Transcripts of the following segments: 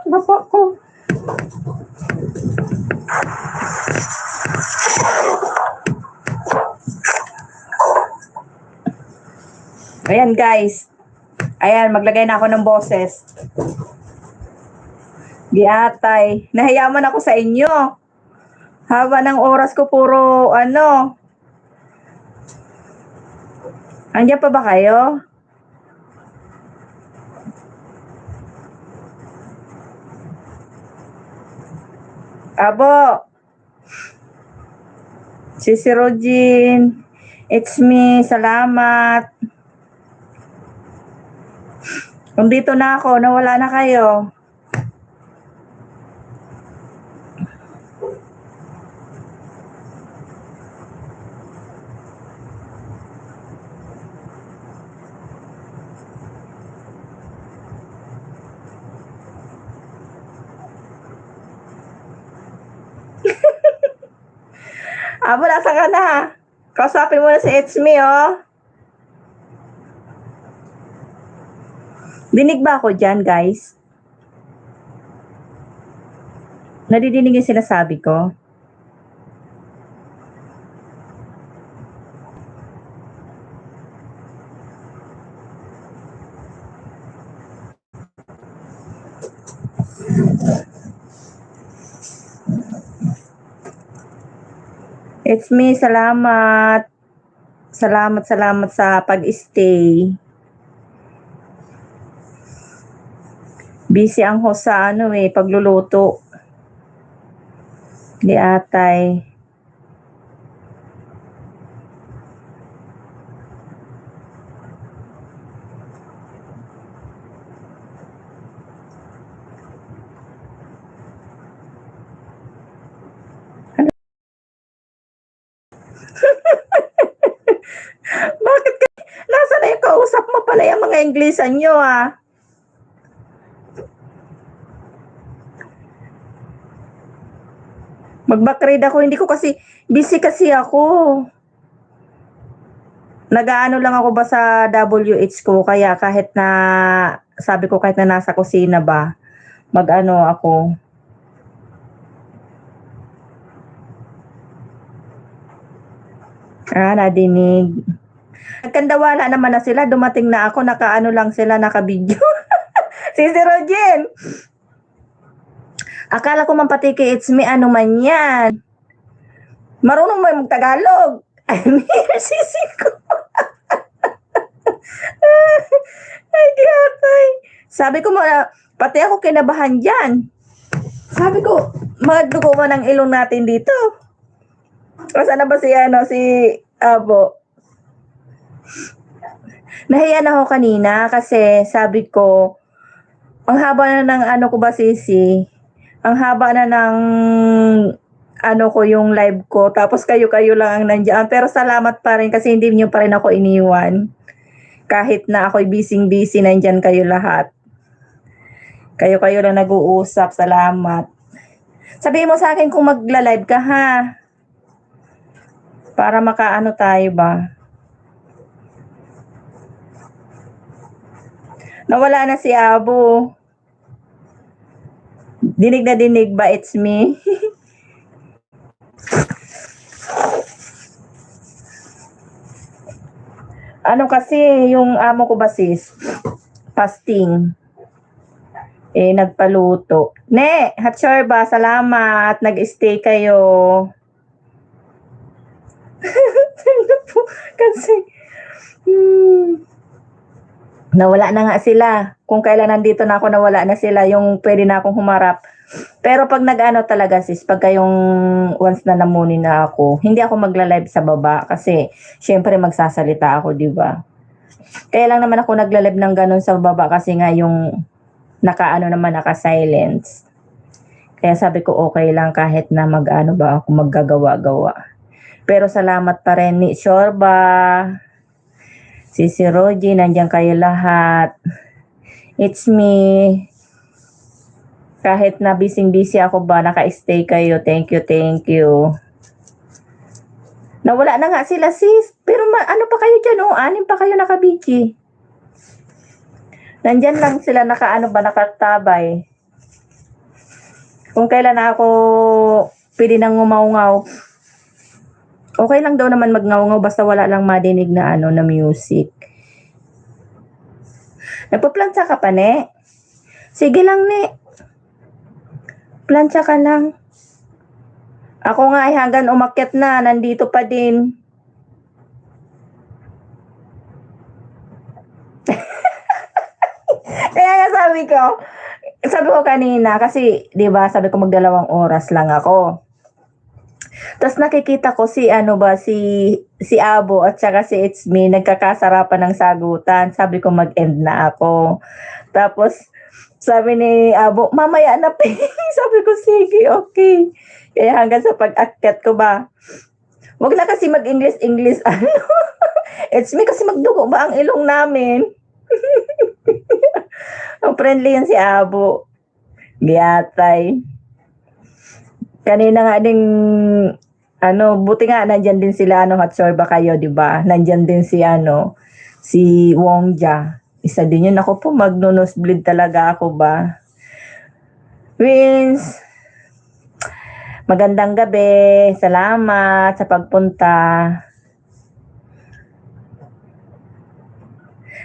Baba ko. Ayan guys. Ayan, maglagay na ako ng boses. Giatay. Nahiyaman ako sa inyo. Haba ng oras ko puro ano. Andiyan pa ba kayo? Abo. Si Rogin. It's me. Salamat. Kung dito na ako, nawala na kayo. Abo, nasa ka na? Kausapin mo na si It's Me, oh. Dinig ba ako dyan, guys? Nadidinig yung sinasabi ko? It's me, salamat. Salamat sa pag-stay. Busy ang host sa ano pagluluto. Di atay. Bakit ka? Nasa na yung kausap mo pala yung mga Inglesan nyo, ah? Mag-backread ako. Hindi ko kasi, busy kasi ako. Nag-aano lang ako ba sa WH ko. Kaya kahit na, sabi ko kahit na nasa kusina ba, mag-ano ako. Nadinig. Nagkandawala naman na sila. Dumating na ako. Naka-ano lang sila, naka-video. Si Rogin. Akala ko man pati kay It's Me, ano man yan. Marunong mo yung Tagalog. Ay, sisi ko. Ay, diatay. Sabi ko, pati ako kinabahan dyan. Sabi ko, magdugo mo ng ilong natin dito. O, sana ba si Abo? Nahiya na ako kanina kasi sabi ko, ang haba na ng ano ko ba, sisi? Ang haba na ng ano ko yung live ko. Tapos kayo lang ang nandiyan. Pero salamat pa rin kasi hindi niyo pa rin ako iniwan. Kahit na ako'y busy, nandiyan kayo lahat. Kayo lang nag-uusap. Salamat. Sabihin mo sa akin kung magla-live ka, ha? Para makaano tayo ba? Nawala na si Abo. Dinig na dinig ba, It's Me? Ano kasi, yung amo ko ba sis? Fasting. Nagpaluto. Ne, Hatchorba, salamat. Nag-stay kayo. Kasi, nawala na nga sila. Kung kailan nandito na ako, nawala na sila. Yung pwede na akong humarap. Pero pag nag-ano talaga sis, pag kayong once na namuni na ako, hindi ako magla-live sa baba kasi syempre magsasalita ako, di ba? Kaya lang naman ako nagla-live ng ganun sa baba kasi nga yung naka-silence. Kaya sabi ko okay lang kahit na mag-ano ba ako maggagawa-gawa. Pero salamat pa rin ni Shorba, si Roji, nandiyan kayo lahat. It's me. Kahit na busy ako ba, naka-stay kayo. Thank you. Nawala na nga sila sis. Pero ano pa kayo dyan oh? 6 pa kayo nakabiki. Nandyan lang sila nakatabay. Kung kailan ako pwede nang ngumaungaw. Okay lang daw naman magngaungaw basta wala lang madinig na na music. Nagpa-plancha ka pa, ne? Sige lang, ne. Plancha ka lang. Ako nga ay hanggang umakyat na, nandito pa din. Kaya nga sabi ko kanina, kasi, di ba, sabi ko magdalawang oras lang ako. Tapos nakikita ko si Abo at saka si It's Me nagkakasarapan ng sagutan. Sabi ko mag-end na ako. Tapos sabi ni Abo, mamaya na pa. Sabi ko sige, okay. Kaya hanggang sa pag-akyat ko ba. Wag na kasi mag-English It's Me kasi magdugo ba ang ilong namin? Ang friendly yan si Abo. Giyatay. Kanina nga ding buti nga nandyan din sila Hatsorba kayo, 'di ba? Nandyan din si Wongja. Isa din yun. Ako po magno-nosebleed talaga ako ba. Vince, magandang gabi. Salamat sa pagpunta.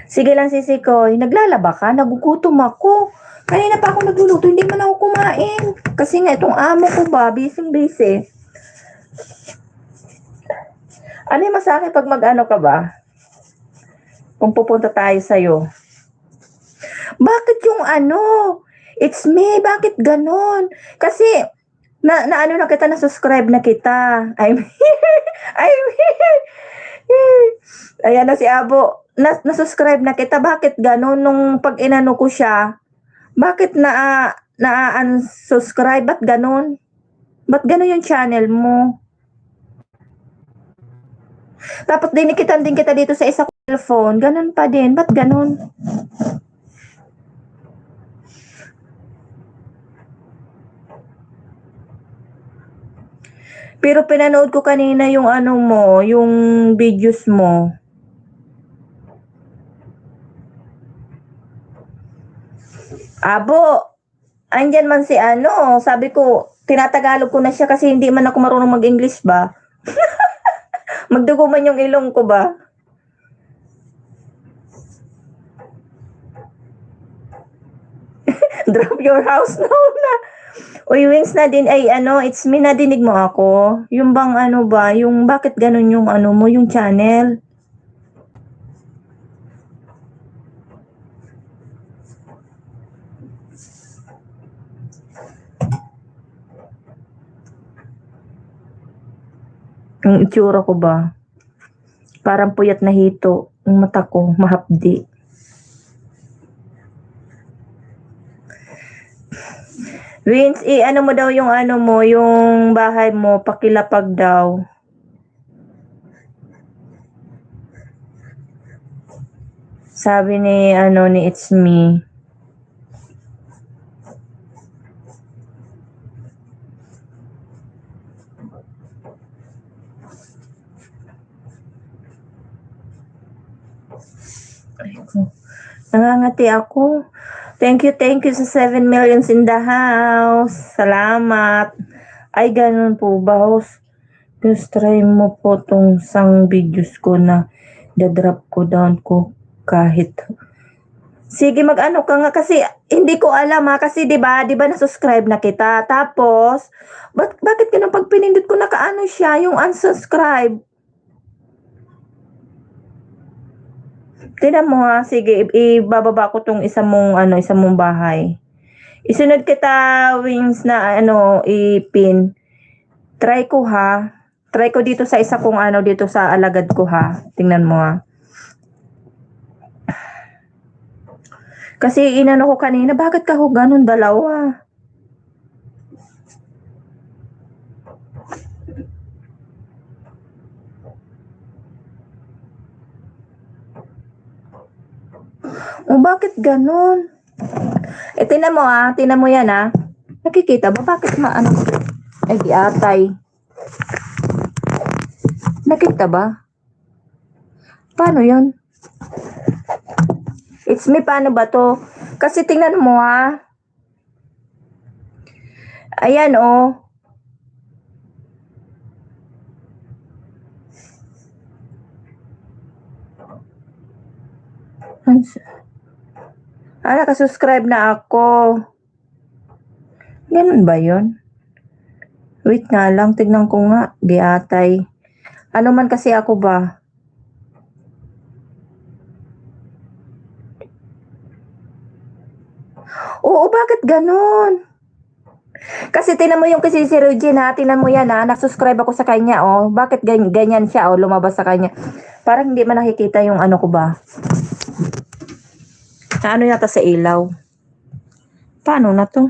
Sige lang sisi ko, naglalaba ka? Nagugutom ako. Kanina pa ako nagluluto, hindi man ako kumain. Kasi nga itong amo ko ba, busy. Ano yung masakit pag ka ba? Kung pupunta tayo sa'yo. Bakit yung It's Me, bakit ganon? Kasi, na kita, na-subscribe na kita. I'm here. Ayan na si Abo. Na-subscribe na kita. Bakit ganon? Nung pag inano ko siya, bakit na-unsubscribe? Ba't ganon? Ba't ganon yung channel mo? Tapos dinikitan din kita dito sa isa kong cellphone. Ganon pa din. Ba't ganon? Pero pinanood ko kanina yung yung videos mo. Abo, andyan man si sabi ko, tinatagalog ko na siya kasi hindi man ako marunong mag-English ba? Magdugo man yung ilong ko ba? Drop your house no na. Uy, Wings na din ay It's Me, nadinig mo ako. Yung bang ba, yung bakit ganun yung mo, yung channel? Ang itsura ko ba? Parang puyat na hito. Ang mata ko, mahapdi. Vince, mo daw yung mo, yung bahay mo, pakilapag daw. Sabi ni It's Me. Nangangati ako. Thank you sa 7 millions in the house. Salamat. Ay, ganun po ba, host? Just try mo po tong sang videos ko na dadrop ko down ko kahit. Sige, ka nga kasi hindi ko alam kasi 'di ba na-subscribe na kita. Tapos, bakit ganun pag pinindot ko siya, yung unsubscribe? Tingnan mo ha, sige, ibababa ko tong isa mong bahay. Isunod kita, Wings, na ipin. Try ko ha. Try ko dito sa isa kong dito sa alagad ko ha. Tingnan mo ha. Kasi ko kanina, bakit ka ganun dalawa? O bakit ganun? Tingnan mo yan Nakikita ba? Bakit ay di atay. Nakita ba? Paano yun? It's me, paano ba to? Kasi tingnan mo ha. Ayan oh. Nakasubscribe na ako. Ganun ba yun? Wait nga lang, tignan ko nga. Giatay. Ano man kasi ako ba? Oo, bakit ganun? Kasi tinan mo yung kasi si Regine ha, tinan mo yan ha, nagsubscribe ako sa kanya oh. Bakit ganyan siya oh, lumabas sa kanya? Parang hindi man nakikita yung ano ko ba? Na ano yata sa ilaw? Paano na to?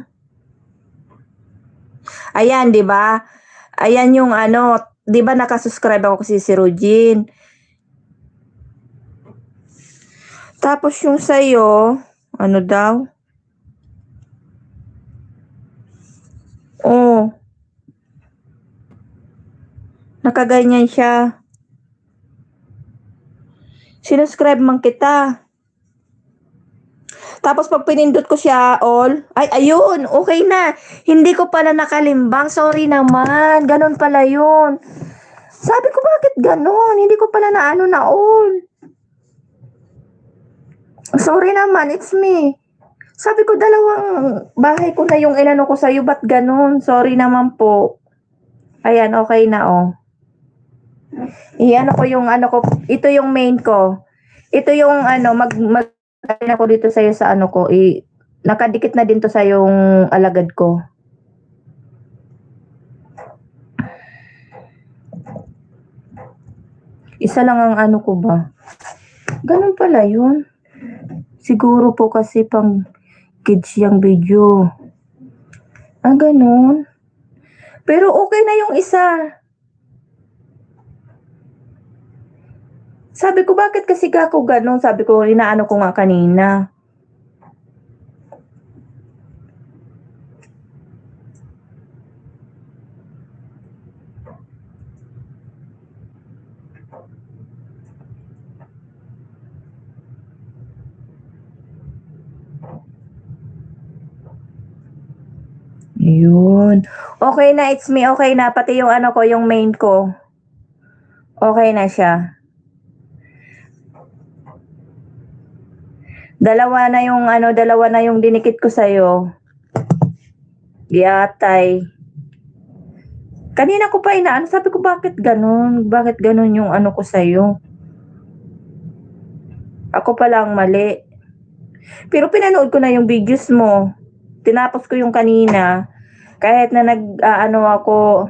Ayan, 'di ba? Ayan yung ano, 'di ba nakasubscribe ako kasi si Regine. Tapos yung sa'yo, ano daw? Oh. Nakaganyan siya. Sinuscribe man kita. Tapos pag pinindot ko siya all, ay ayun, okay na. Hindi ko pala nakalimbang, sorry naman. Ganon pala yun. Sabi ko bakit ganon? Hindi ko pala na ano na all. Sorry naman, it's me. Sabi ko dalawang bahay ko na yung inano ko sa'yo, ba't ganon? Sorry naman po. Ayan, okay na oh. Iyan ko yung ano ko, ito yung main ko. Ito yung ano, mag ako dito sa'yo sa ano ko, nakadikit na din to sa yung alagad ko. Isa lang ang ano ko ba? Ganun pala yun. Siguro po kasi pang kids yung video. Ganun. Pero okay na yung isa. Sabi ko, bakit kasi ako ganun? Sabi ko, inaano ko nga kanina. Yun. Okay na, it's me. Okay na. Pati yung ano ko, yung main ko. Okay na siya. Dalawa na yung dinikit ko sa'yo. Giatay. Kanina ko pa inaano, sabi ko bakit ganun? Bakit ganun yung ano ko sa'yo? Ako pala ang mali. Pero pinanood ko na yung videos mo. Tinapos ko yung kanina. Kahit na ano ako.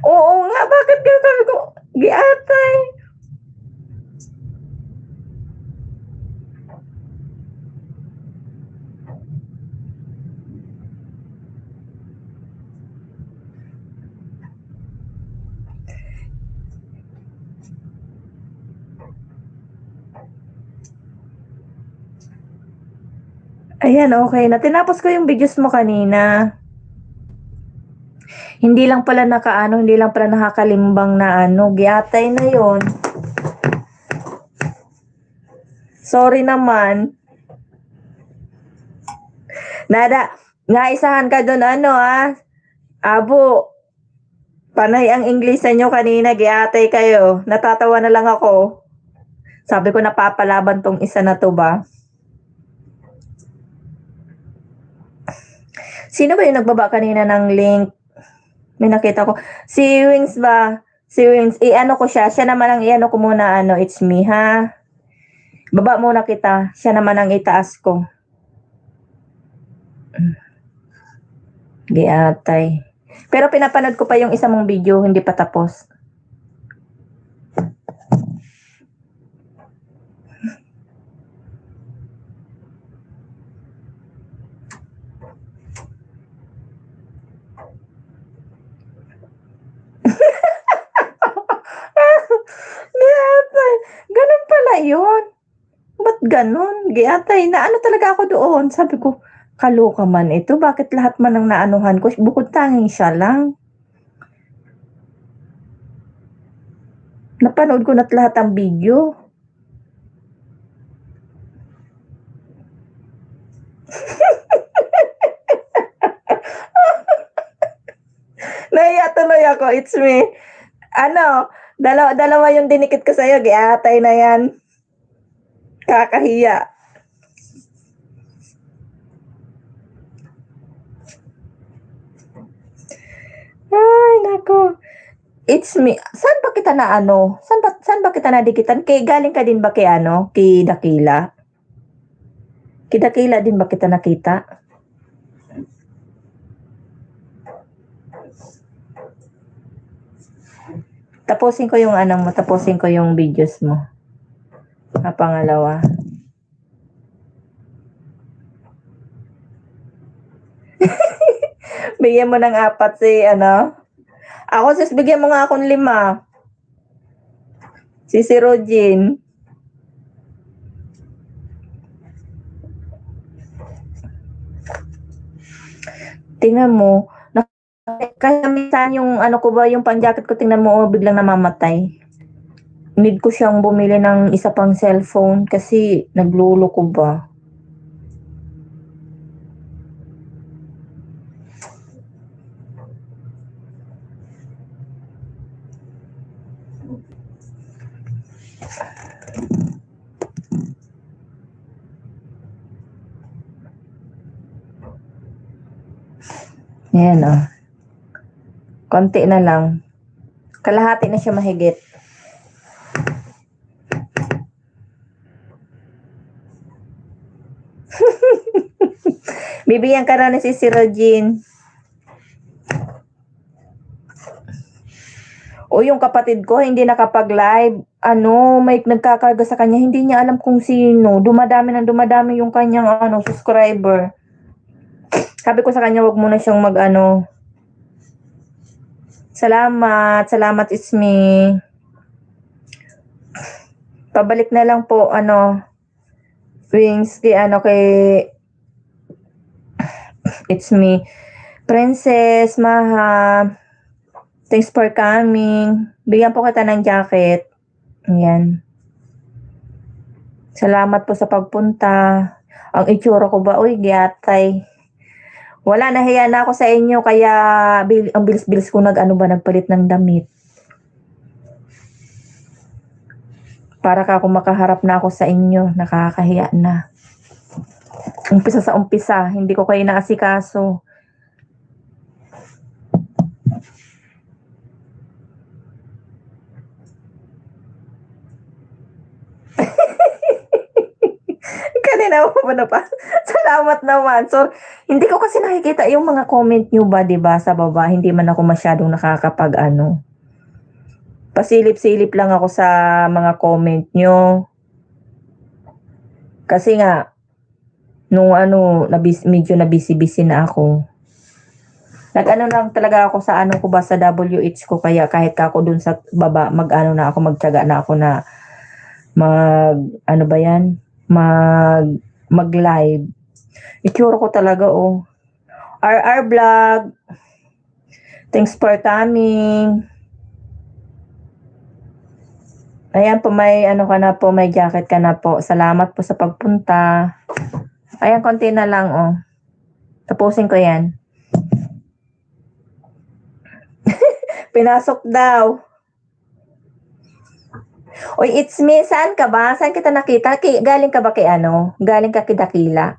Oo nga, bakit ganun? Sabi ko, giatay. Ayan, okay na. Tinapos ko yung videos mo kanina. Hindi lang pala nakakalimbang na ano. Giatay na yon. Sorry naman. Nada, naisahan ka doon ano Abo, panay ang English nyo kanina, giatay kayo. Natatawa na lang ako. Sabi ko napapalaban tong isa na to ba? Sino ba yung nagbaba kanina ng link? May nakita ko. Si Wings ba? Si Wings, i-ano ko siya. Siya naman ang i-ano ko muna, it's me, ha? Baba muna kita. Siya naman ang itaas ko. Giatay. Pero pinapanood ko pa yung isa mong video, hindi pa tapos. Giatay. Ganun pala yun. Ba't ganun? Giatay. Na ano talaga ako doon? Sabi ko, Kaloka man ito. Bakit lahat man ang naanuhan ko? Bukod tanging siya lang. Napanood ko na't lahat ang video. Nahiya tuloy ako. It's me. Ano, dalawa yung dinikit ko sa'yo. Giatay na yan. Kakahiya. Ay, nako. It's me. Saan ba kita na ano? Saan ba kita nadikitan? Galing ka din ba kay ano? Kay Dakila? Kay Dakila din ba kita nakita? Tapusin ko yung ano mo, tapusin ko yung videos mo. Pangalawa. Bigyan mo ng 4 si ano. Ako sis, bigyan mo nga akong 5. Si Rogin. Tingnan mo, kaya minsan yung ano ko ba, yung pang-jacket ko, tingnan mo, biglang namamatay. Need ko siyang bumili ng isa pang cellphone kasi naglulo ko ba. Ayan o. Konti na lang. Kalahati na siya mahigit. Bibigyan ka na ni si Rogin. O yung kapatid ko, hindi nakapag-live. Ano, may nagkakarga sa kanya. Hindi niya alam kung sino. Dumadami yung kanyang subscriber. Sabi ko sa kanya, wag mo na siyang mag-ano. Salamat. Salamat, it's me. Pabalik na lang po, wings kay it's me. Princess, Maha. Thanks for coming. Bigyan po kita ng jacket. Ayan. Salamat po sa pagpunta. Ang itsura ko ba? Uy, giatay. Wala, nahiya na ako sa inyo. Kaya, ang bilis-bilis ko nagpalit ng damit. Para ka kung makaharap na ako sa inyo. Nakakahiya na. Umpisa sa umpisa. Hindi ko kayo naasikaso. Kanina mo pa. Salamat naman. So, hindi ko kasi nakikita yung mga comment nyo ba, diba, sa baba. Hindi man ako masyadong pasilip-silip lang ako sa mga comment nyo. Kasi nga, nung medyo na busy na ako. Lang talaga ako sa ko ba, sa WH ko. Kaya kahit ako dun sa baba, magtiyaga na ako na mag-live. Itsura ko talaga, RR Vlog. Thanks for coming. Ayan po, may may jacket ka na po. Salamat po sa pagpunta. Ayan, konti na lang, Tapusin ko yan. Pinasok daw. Oy, it's me. Saan ka ba? Saan kita nakita? Galing ka ba kay Galing ka kay Dakila?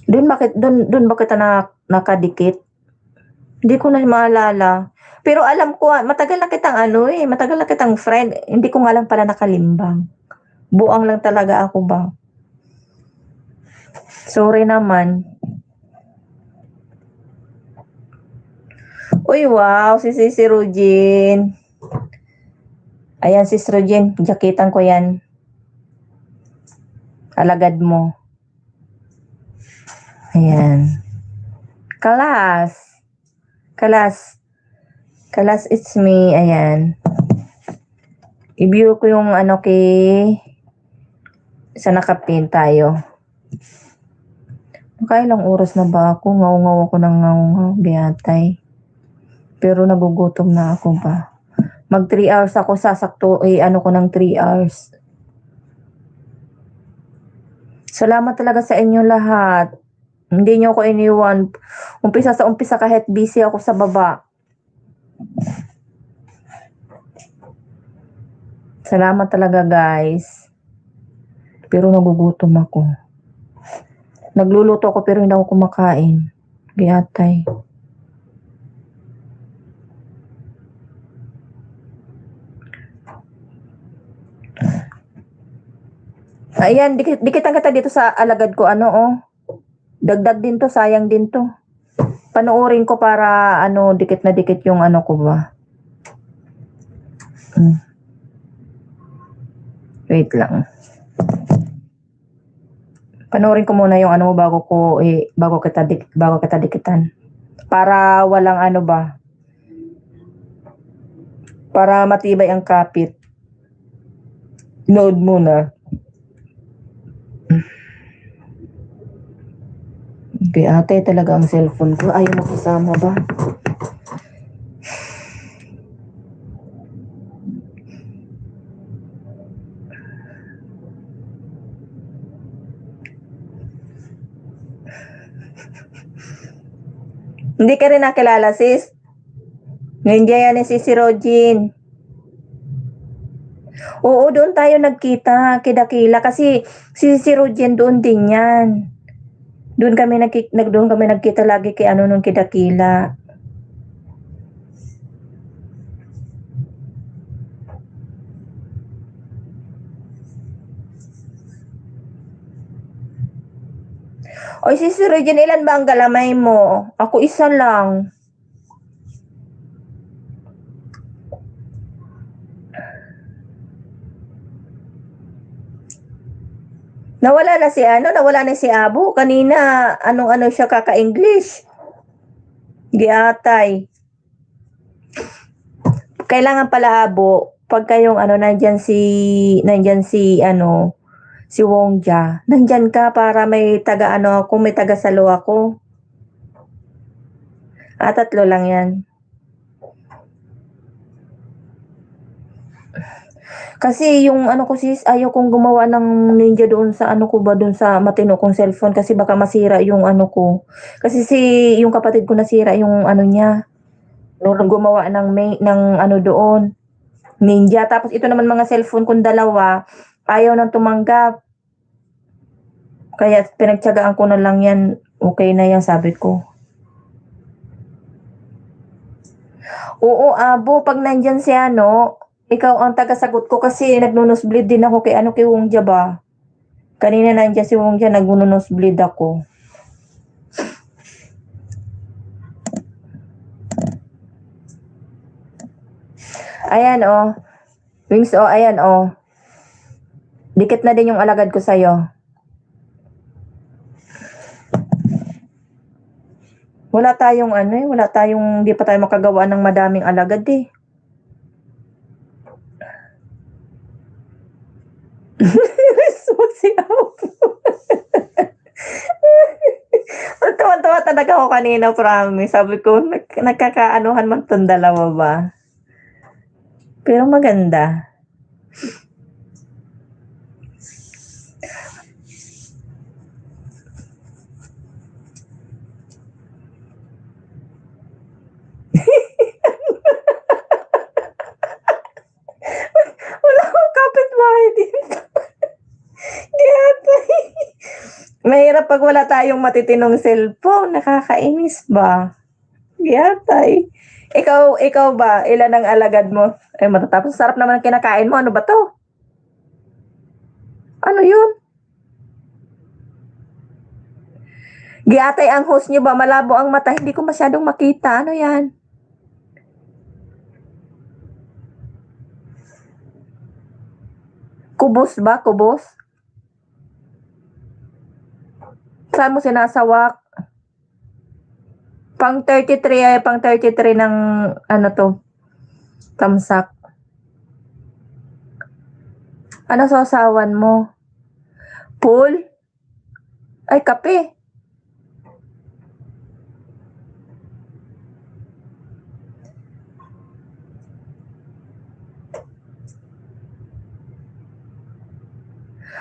Doon ba kita nakadikit? Hindi ko na maalala. Pero alam ko, matagal na kitang friend. Hindi ko nga lang pala nakalimbang. Buang lang talaga ako ba? Sorry naman. Uy, wow, si Rogin. Ayan, Sis Rogin, jaketan ko yan. Alagad mo. Ayan. Kalas, it's me. Ayan. I-view ko yung sa nakapin tayo. Nakailang oras na ba ako? Ngaw-ngaw ako ng ngaw-ngaw, Beatay. Pero nagugutom na ako ba? Mag 3 hours ako sasakto, ano ko ng 3 hours. Salamat talaga sa inyo lahat. Hindi niyo ako iniwan. Umpisa sa umpisa kahit busy ako sa baba. Salamat talaga guys. Pero nagugutom ako. Nagluluto ako pero hindi ako kumakain. Beatay. Ayan, dikitan kita dito sa alagad ko, ano, oh. Dagdag din to, sayang din to. Panoorin ko para, ano, dikit na dikit yung ano ko ba. Wait lang. Panoorin ko muna yung ano mo bago kita dikitan. Para walang ano ba. Para matibay ang kapit. Load muna. Okay, ate talaga ang cellphone ko. Ayaw mo kasama ba? Hindi ka rin nakilala, sis? Nandiyan yan si Rogin. Oo, doon tayo nagkita, kidakila. Kasi si Rogin doon din yan. Doon kami nagkita lagi kay ano nung kidakila. Oy, si Rogin, ilan ba ang galamay mo? Ako isa lang. Nawala na si Abu. Kanina, anong siya kaka-English. Giatay. Kailangan pala Abu, pagka yung nandyan si Wongja. Nandyan ka para may may taga salo ako. 3 lang yan. Kasi yung ko sis, ayaw kong gumawa ng ninja doon sa doon sa matino kong cellphone kasi baka masira yung ko. Kasi yung kapatid ko nasira yung niya. Nung gumawa ng doon. Ninja. Tapos ito naman mga cellphone kong dalawa, ayaw nang tumanggap. Kaya pinagtiyagaan ko na lang yan. Okay na yan, sabi ko. Oo, Abo, pag nandyan si ikaw ang tagasagot ko kasi nagnunosbleed din ako kay Wongja ba. Kanina nandiyan si Wongja, nagnunosbleed ako. Ayan oh. Wings oh, ayan oh. Dikit na din yung alagad ko sa'yo. Wala tayong di pa tayo makagawa ng madaming alagad eh. Si Apo. Tuwa-tuwa talaga ako kanina, promise. Sabi ko, nagkakaanuhan man itong dalawa ba? Pero maganda. Wala akong kapitbahay dito. Mahirap pag wala tayong matitinong cellphone. Nakakainis ba? Giyatay. Ikaw ba? Ilan ang alagad mo? Matatapos. Sarap naman ang kinakain mo. Ano ba to? Ano yun? Giyatay ang host nyo ba? Malabo ang mata. Hindi ko masyadong makita. Ano yan? Kubos ba? Kubos? Saan mo sinasawak? Pang 33 ng tamsak. Ano sausawan mo? Pool? Ay, kape.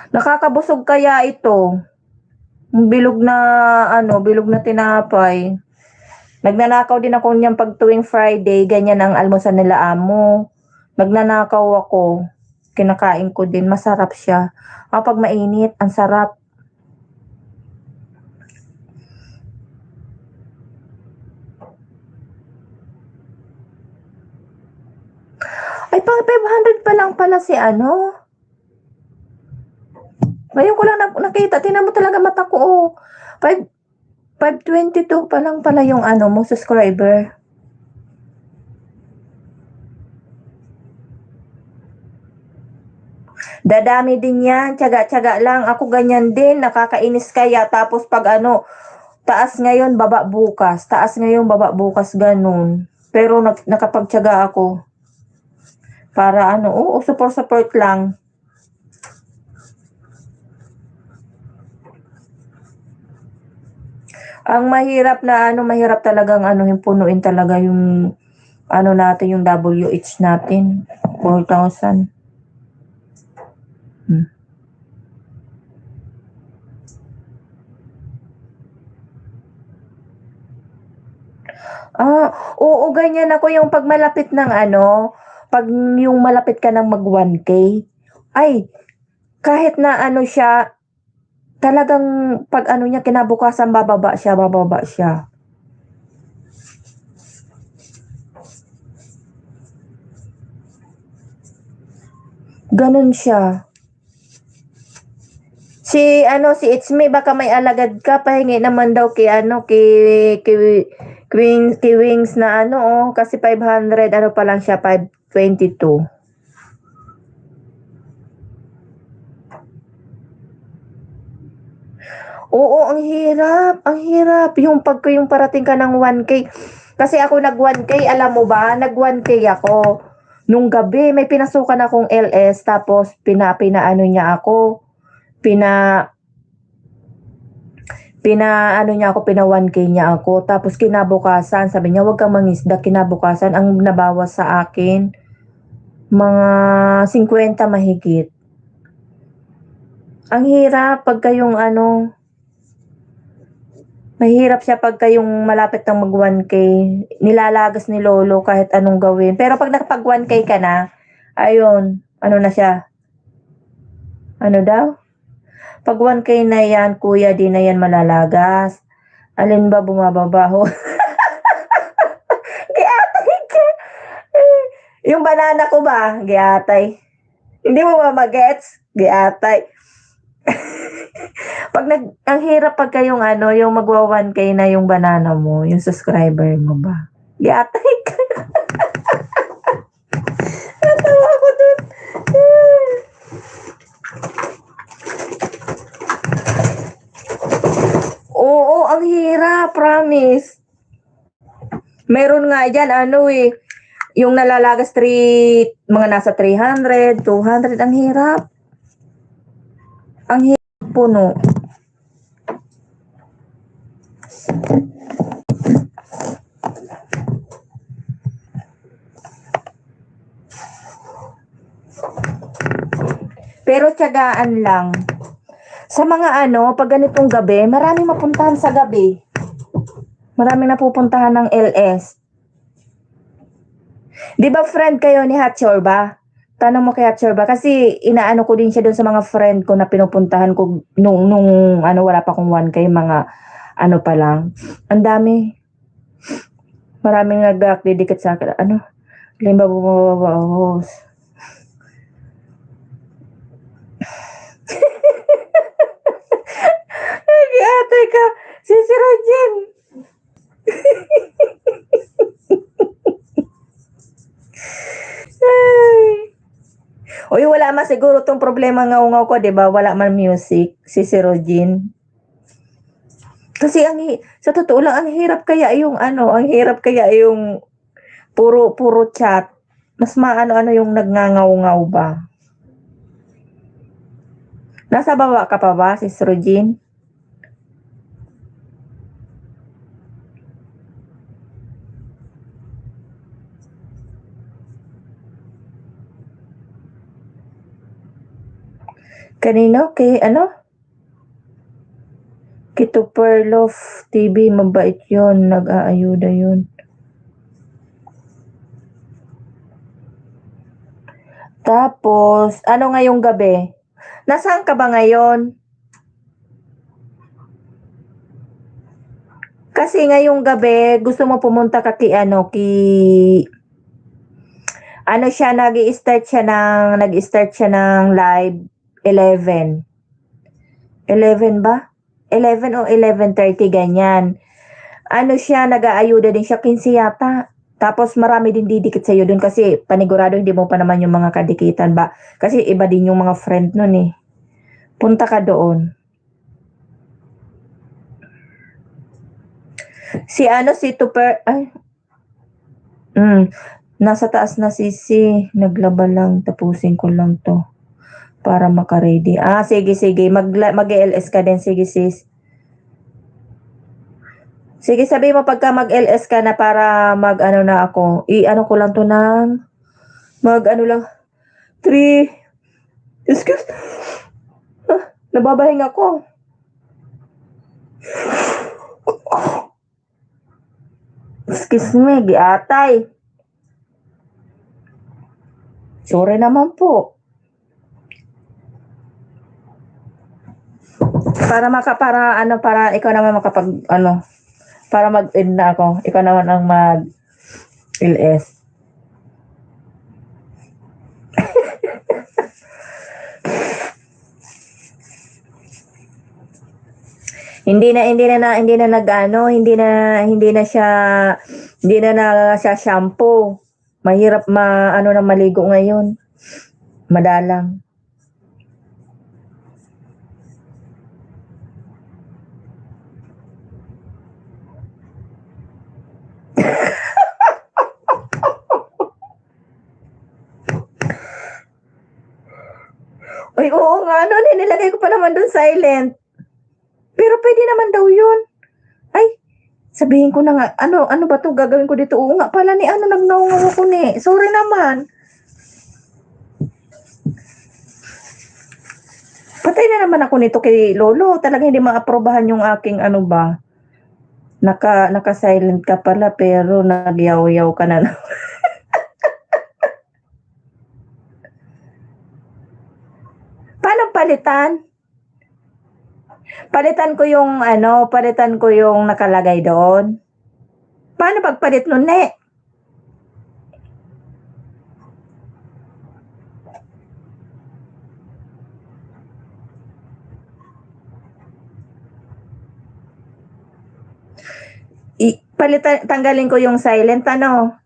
Nakakabusog kaya ito? Bilog na bilog na tinapay. Nagnanakaw din ako niyan pag tuwing Friday, ganyan ang almusal nila amo. Nagnanakaw ako. Kinakain ko din, masarap siya. Kapag mainit, ang sarap. Ay, pang 500 pa lang pala si ano. Ngayon ko lang nakita, tingnan mo talaga mata ko, oh. 522 pa lang pala yung mo, subscriber. Dadami din yan, tiyaga-tiyaga lang. Ako ganyan din, nakakainis kaya. Tapos pag taas ngayon, baba bukas. Taas ngayon, baba bukas, ganun. Pero nakapagtiyaga ako. Para support lang. Ang mahirap na mahirap talagang punuin talaga yung natin, yung WH natin. 4,000. Oo, ganyan ako yung pag malapit ng pag yung malapit ka ng mag 1K, ay, kahit na siya, talagang pag niya, kinabukasan bababa siya. Ganun siya. Si It's Me, baka may alagad ka, pahingi naman daw kay kay Wings na kasi 500, pa lang siya, 522. Oo, ang hirap. Yung parating ka ng 1K. Kasi ako nag 1K, alam mo ba? Nag 1K ako. Nung gabi, may pinasukan akong LS, tapos pinaano niya ako. Pina 1K niya ako. Tapos kinabukasan, sabi niya, huwag kang mangisda. Kinabukasan, ang nabawas sa akin, mga 50 mahigit. Ang hirap pagka yung mahirap siya pagka yung malapit ng mag 1K. Nilalagas ni Lolo kahit anong gawin. Pero pag nakapag 1K ka na, ayun, na siya? Ano daw? Pag 1K na yan, kuya, di na yan malalagas. Alin ba bumababa ho? Giatay ka. Yung banana ko ba? Giatay. Hindi mo ba magets? Giatay. Ang hirap pagka yung yung magwa 1K na yung banana mo, yung subscriber mo ba? Giatay ka. Natawa ako dun. Oo, ang hirap, promise. Meron nga dyan, yung nalalagas mga nasa 300, 200, ang hirap. Ang hirap puno. Pero tiyagaan lang. Sa mga pag ganitong gabi, maraming mapuntahan sa gabi. Maraming napupuntahan ng LS. Di ba friend kayo ni Hatchorba? Tanong mo kay Hatchorba kasi inaano ko din siya doon sa mga friend ko na pinupuntahan ko nung wala pa akong 1K, mga pa lang. Ang dami. Maraming nag-didikit sa akin. Limba bumabawos. Ate ka, si Rojen. Uy, wala man siguro tong problema ngaw ko, 'di ba? Wala man music si Rojen. Kasi sa totoo lang, ang hirap kaya yung puro chat. Mas yung nagngangaw-ngaw ba? Nasa baba ka pa ba, si Rojen? Kanino? Kay ano? Kito Perloff TV, mabait yun. Nag-aayuda yun. Tapos, ano ngayong gabi? Nasaan ka ba ngayon? Kasi ngayong gabi, gusto mo pumunta ka ano siya, nag-start siya ng live 11. 11 ba? 11 o 11:30 ganyan. Ano siya, nag-aayuda din siya, 15 yata. Tapos marami din didikit sa'yo dun kasi panigurado hindi mo pa naman yung mga kadikitan ba. Kasi iba din yung mga friend nun eh. Punta ka doon. Si ano, si Tuper, ay, nasa taas na naglaba lang, tapusin ko lang to para makaready. Sige, sige, mag-LS ka din, sige sis. Sige, sabi mo pagka mag-LS ka na para mag-ano na ako. I-ano ko lang to ng mag-ano lang. 3. Excuse. Nababahing ako. Excuse me, giatay. Sorry naman po. Para ikaw naman para mag-end na ako. Ikaw naman ang mag-LS. hindi na siya shampoo. Mahirap na maligo ngayon. Madalang. Uy, oo nga, nilagay ko pa naman doon silent. Pero pwede naman daw yun. Ay, sabihin ko na nga, ano ba to gagawin ko dito? Oo nga pala nagnaungaw ako ni. Sorry naman. Patay na naman ako nito kay Lolo. Talaga hindi maaprobahan yung aking Naka-silent ka pala pero nagyaw-yaw ka na. Paano palitan? Palitan ko yung nakalagay doon. Paano pagpalit nun, ne? Tanggalin ko yung silent, ano?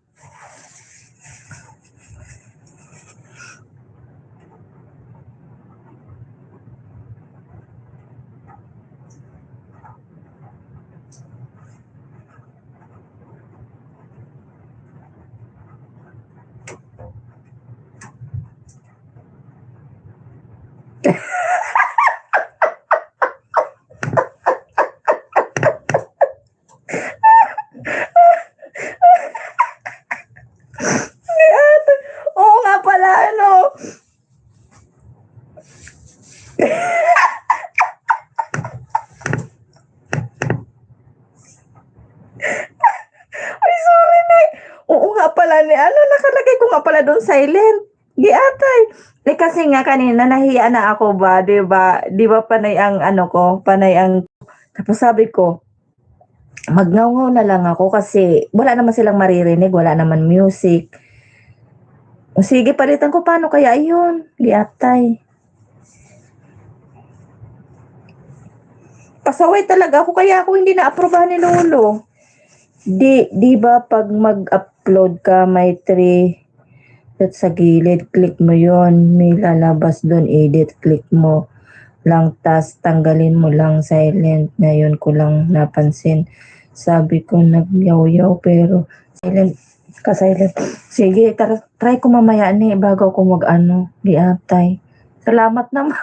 Oo nga pala, ano? Ay, sorry na. Oo nga pala, nakalagay ko nga pala doon silent. Giatay. Kasi nga kanina nahiya na ako ba, 'di ba? 'Di ba panay ang panay ang tapos sabi ko, magngaw na lang ako kasi wala naman silang maririnig, wala naman music. O sige, palitan ko paano kaya yun? Giatay. Pasaway talaga ako kaya ako hindi na-aprobahan ni Lolo. Di ba pag mag-upload ka may 3 at sa gilid, click mo yon, may lalabas doon, edit, click mo lang, tas tanggalin mo lang silent. Ngayon ko lang napansin. Sabi ko nagyaw-yaw pero silent. Sige, try ko mamaya ni bago ako giatay. Salamat naman.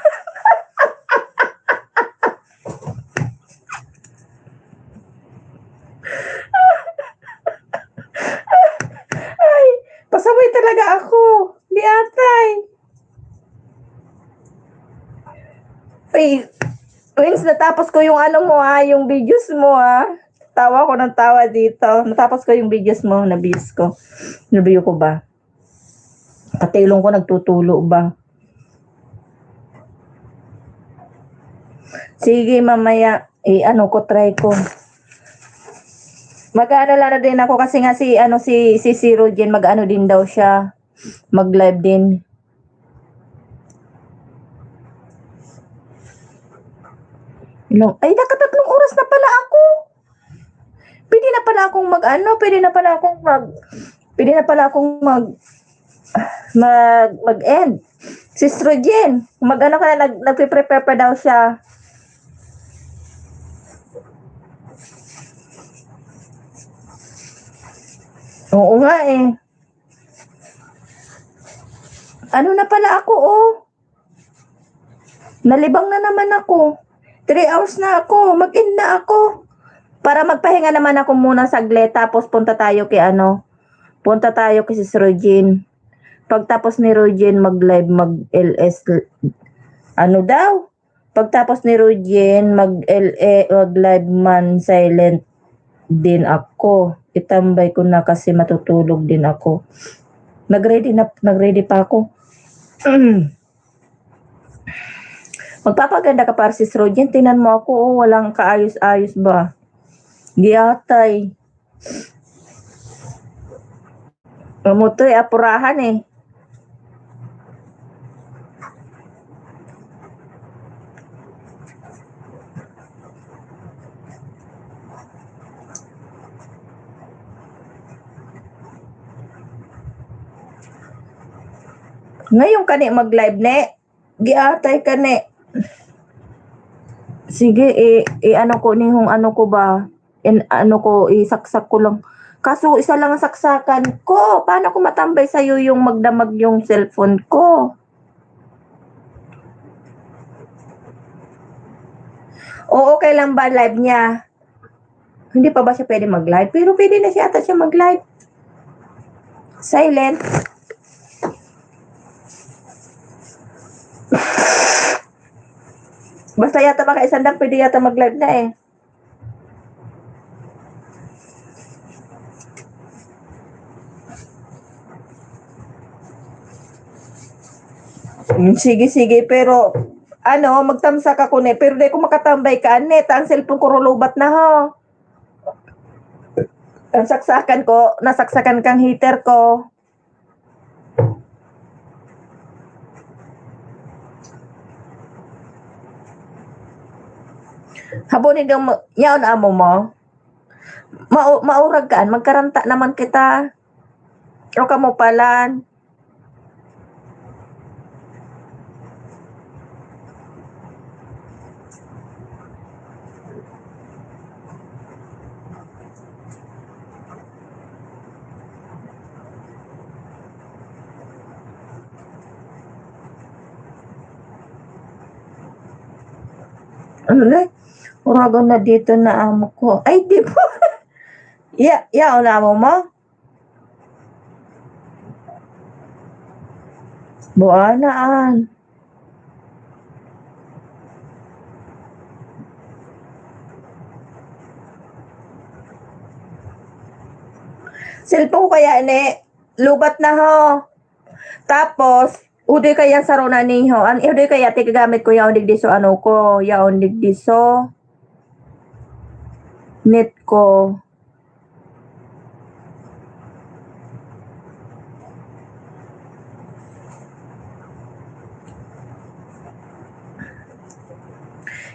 Ay, pasaway talaga ako. Giatay. Tapos natapos ko yung ano mo yung videos mo Tawa ko ng tawa dito. Natapos ko yung videos mo, na-views ko. Na-view ko ba? Katilong ko nagtutulo ba? Sige, mamaya, try ko. Mag-aalala na din ako kasi nga si Rojen, mag-ano din daw siya. Mag-live din. Ay, nakatatlong oras na pala ako. Pwede na pala akong mag-end. Sis Rojen, mag-ano ka na, nagpe-prepare pa daw siya. Oo nga Ano na pala ako Nalibang na naman ako. 3 hours na ako. Mag-end na ako. Para magpahinga naman ako muna saglit. Tapos punta tayo kay Sis Rojen. Pagtapos ni Rojen mag-live, mag-LS. Pagtapos ni Rojen mag-live man silent din ako. Itambay ko na kasi matutulog din ako. Nag-ready pa ako. Magpapaganda ka para Sis Rojen. Tingnan mo ako, walang kaayos-ayos ba? Giyatay. Mamutoy, apurahan Ngayon kani mag-live ne. Giatay kani. Sige, ano ko nihong ano ko ba? Isaksak ko lang. Kaso isa lang ang saksakan ko. Paano ko matambay sa'yo yung magdamag yung cellphone ko? O okay lang ba live niya? Hindi pa ba siya pwede mag-live? Pero pwede na siya mag-live. Silent. Basta yata baka isandang pwede yata mag-live na Sige, pero magtamsak ako pero di ko makatambay ka net. Ang cellphone ko rulubat na Ang nasaksakan kang heater ko. Habonin daw yaon amo mo. Maurag kaan, magkaranta naman kita. O kamo palan. Ano na? Uragon na dito na amo ko. Ay, di po. Yaon amo mo? Buanaan. Cellphone ko kaya lubat na Tapos, uday kaya sa rona niho. Uday kaya tigagamit ko yaon digdiso yaon digdiso net ko.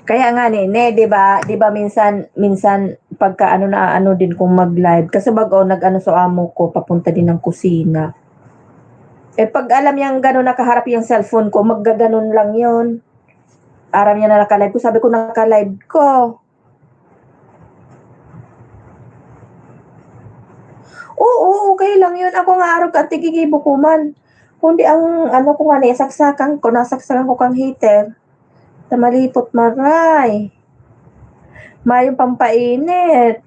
Kaya nga di ba minsan pagka din kung mag-live kasi bago so amo ko papunta din ng kusina. Pag alam niyang gano'n nakaharap yung cellphone ko, maggaganon lang yun. Aram niya na naka-live ko. Sabi ko, naka-live ko. Oo, okay lang yun. Ako nga araw ka, tigigibo ko man. Kundi ang ko nga nasaksakan ko kang heater. Na malipot maray. Mayong pampainit.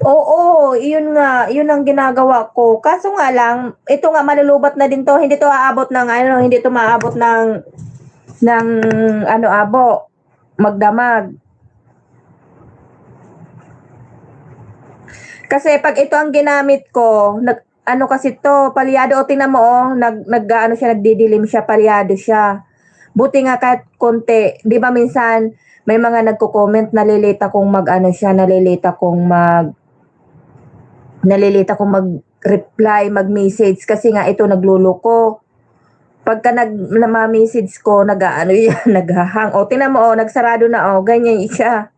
Oo, iyon nga, yun ang ginagawa ko. Kaso nga lang, ito nga malulubat na din 'to, hindi 'to aabot ng ano, hindi 'to maabot ng ano, abo, magdamag. Kasi 'pag ito ang ginamit ko, ano kasi 'to, palyado, o tingnan mo, nag-aano siya, nagdidilim siya, palyado siya. Buti nga kahit konti, 'di ba minsan may mga nagko-comment, nalilita kong mag-reply, mag-message kasi nga ito nagluloko. Pagka nama-message ko, nag-aano yan, naghahang. O, tingnan mo, nagsarado na, ganyan siya.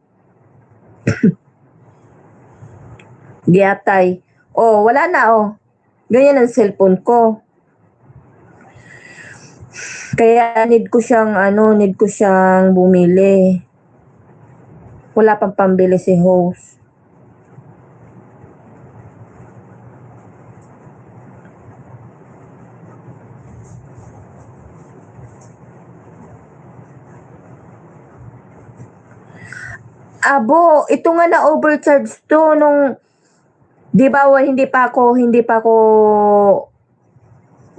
Giatay. Wala na, ganyan ang cellphone ko. Kaya need ko siyang bumili. Wala pang pambili si host. Abo, ito nga na overcharge to nung 'di ba hindi pa ako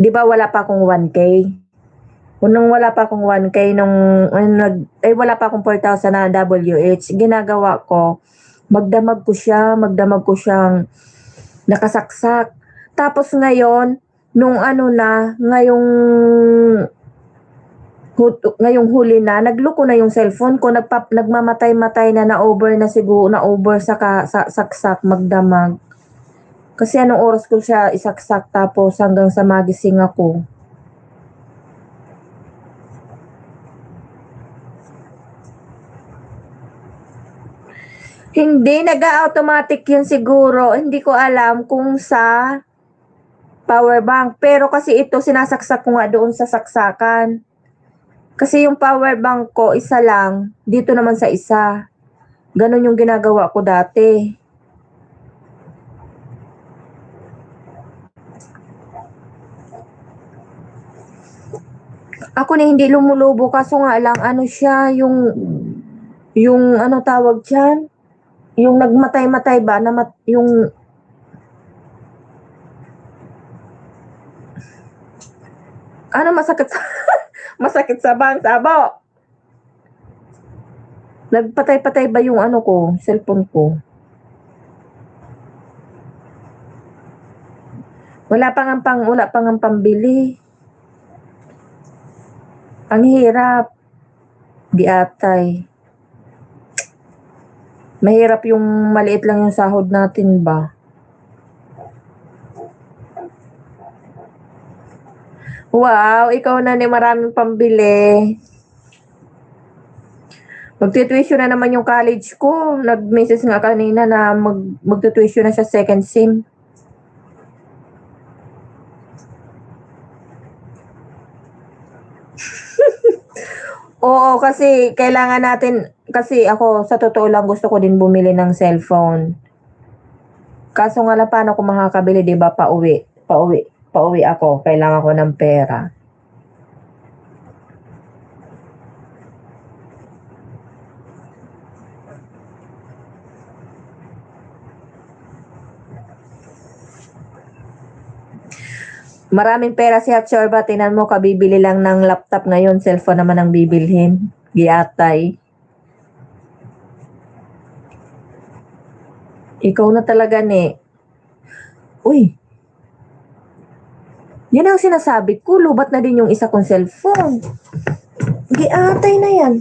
'di ba wala pa akong 1K. Nung wala pa akong 1K wala pa akong 4,000 na WH, ginagawa ko, magdamag ko siyang nakasaksak. Tapos ngayon, ngayong huli na, nagloko na yung cellphone ko, nagmamatay-matay na-over sa saksak, magdamag. Kasi anong oras ko siya isaksak, tapos hanggang sa magising ako. Hindi, nag-a-automatic yun siguro. Hindi ko alam kung sa power bank. Pero kasi ito, sinasaksak ko nga doon sa saksakan. Kasi yung power bank ko, isa lang. Dito naman sa isa. Ganon yung ginagawa ko dati. Ako na hindi lumulubo, kaso nga lang, ano siya, yung ano tawag dyan? Yung nagmatay-matay ba, yung ano, masakit sa masakit sa abo. Nagpatay-patay ba yung ano ko, cellphone ko? Wala pa ngang pambili. Ang hirap. Giatay. Mahirap yung maliit lang yung sahod natin ba? Wow, ikaw na ni maraming pambili. Magti-tuition na naman yung college ko. Nag-message nga kanina na magti-tuition na siya second sim. Oo, kasi kailangan natin, kasi ako sa totoo lang gusto ko din bumili ng cellphone. Kaso nga lang, paano ako makakabili, 'di ba, pauwi ako, kailangan ko ng pera. Maraming pera si Hatsorba, tingnan mo, kabibili lang ng laptop ngayon, cellphone naman ang bibilhin. Giatay. Ikaw na talaga, ni. Uy, yan ang sinasabi ko, lubat na din yung isa kong cellphone. Giatay na yan.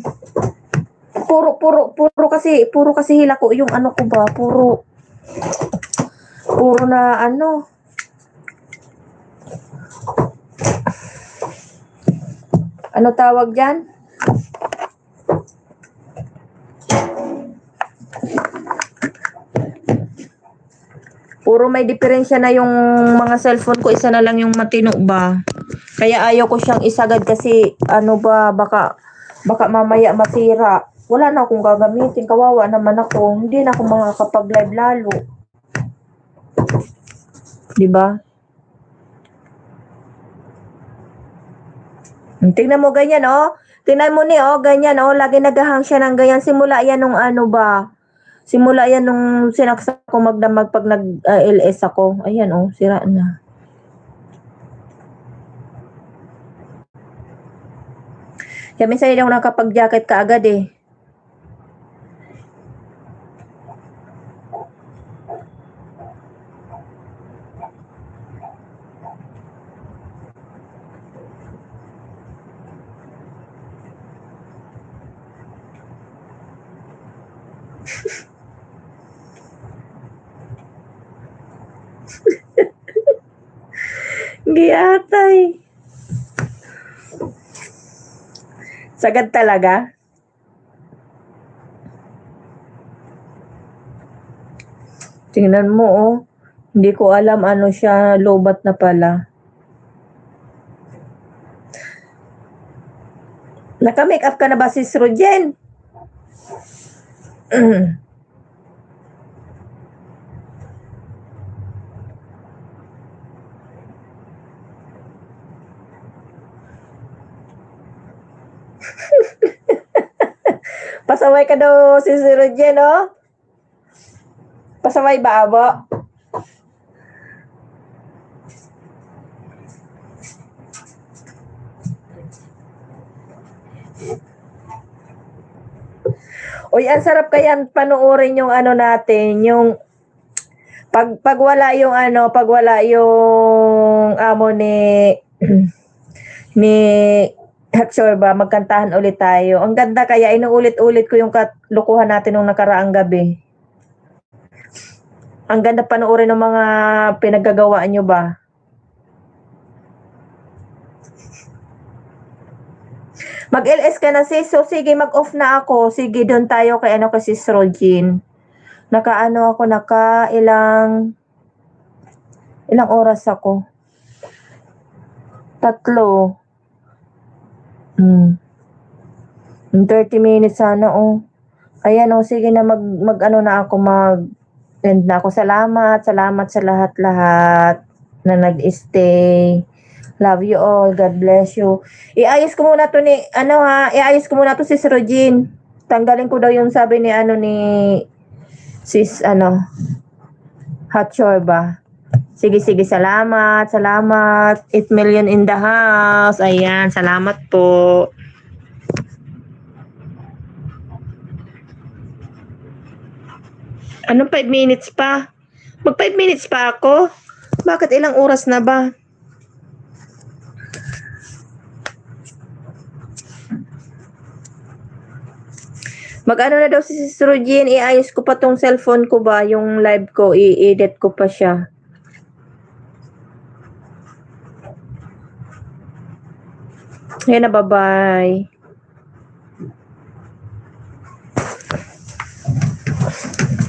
Puro kasi hila ko yung ano ko ba, puro na ano. Ano tawag dyan? Puro may diferensya na yung mga cellphone ko, isa na lang yung matino ba. Kaya ayaw ko siyang isagad kasi ano ba, baka mamaya masira. Wala na akong gagamitin, kawawa naman ako. Hindi na ako makakapag-live lalo. 'Di ba? Tingnan mo ganyan, Tingnan mo ni, ganyan, lagi naghahang siya ng ganyan. Simula yan nung ano ba, Simula yan nung sinaksak ko magdamag pag nag-LS ako. Ayan oh, sira na. Kaya minsan hindi ako nakapag-jacket kaagad eh. Giyatay. Sagad talaga. Tingnan mo oh. Hindi ko alam ano siya, lobat na pala. Naka-make up ka na ba, Sis Rojen? Pasaway ka daw, Sis Rojen, oh? Pasaway ba, abo? Uy, ang sarap kaya panoorin yung ano natin, yung pag wala yung ano, pag wala yung amo ni ni Hatsorba, magkantahan ulit tayo. Ang ganda kaya inuulit-ulit ko yung kalokohan natin nung nakaraang gabi. Ang ganda panoorin ng mga pinaggagawa nyo ba? Mag-LS ka na sis. So sige, mag-off na ako. Sige, doon tayo kay ano kasi Sis Rogin. Naka ilang oras ako. 3. 30 minutes sana oh. Ayan oh, sige na mag ano na ako, end na ako. Salamat sa lahat-lahat na nag-stay. Love you all. God bless you. Iayos ko muna to iayos ko muna to Sis Rogin. Tanggalin ko daw yung sabi ni Sis Hatsorba. Sige, salamat. 8 million in the house. Ayan, salamat po. Anong 5 minutes pa? Mag 5 minutes pa ako? Bakit ilang oras na ba? Mag-ano na daw si Sis Rogin, iayos ko pa tong cellphone ko ba, yung live ko, i-edit ko pa siya. Ayan na, bye-bye.